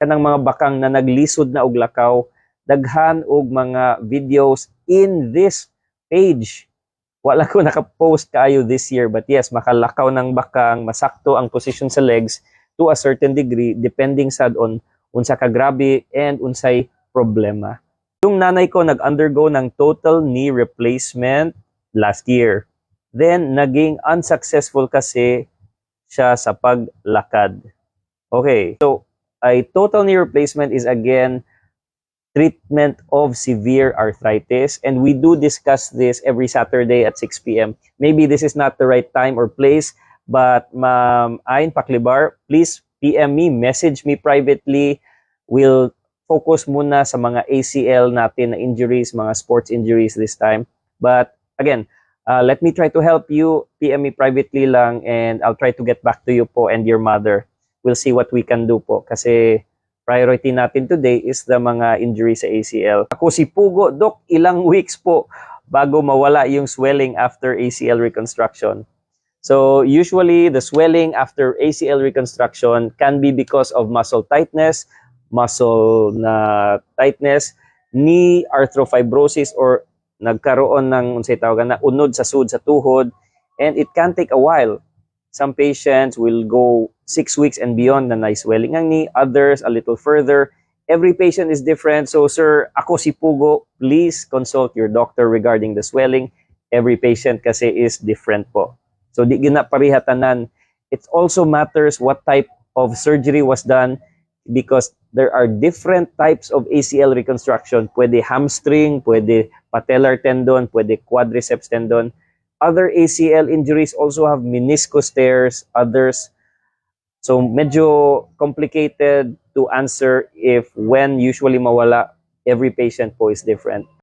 kanang mga bakang na naglisod na og lakaw, daghan og mga videos in this page. Wala ko naka-post kaayo this year, but yes, makalakaw ng bakang, masakto ang position sa legs to a certain degree depending sad on unsa ka grabe and unsay problema. Yung nanay ko nag-undergo ng total knee replacement last year. Then naging unsuccessful kasi siya sa paglakad. Okay, so a total knee replacement is again treatment of severe arthritis, and we do discuss this every Saturday at 6 p.m. Maybe this is not the right time or place, but Ma'am Ayn Paklibar, please PM me, message me privately. We'll focus muna sa mga ACL natin na injuries, mga sports injuries this time. But again, let me try to help you. PM me privately lang, and I'll try to get back to you po and your mother. We'll see what we can do po, kasi priority natin today is the mga injury sa ACL. Ako si Pugo, Dok, ilang weeks po bago mawala yung swelling after ACL reconstruction. So usually the swelling after ACL reconstruction can be because of muscle tightness, knee arthrofibrosis, or nagkaroon ng unsay tawag na unod sa sud sa tuhod, and it can take a while. Some patients will go 6 weeks and beyond na swelling ang knee, others a little further. Every patient is different. So sir, ako si Pugo, please consult your doctor regarding the swelling. Every patient kasi is different po. So di gina parihatanan. It also matters what type of surgery was done, because there are different types of ACL reconstruction. Pwede hamstring, pwede patellar tendon, pwede quadriceps tendon. Other ACL injuries also have meniscus tears, others. So medyo complicated to answer if when usually mawala. Every patient po is different.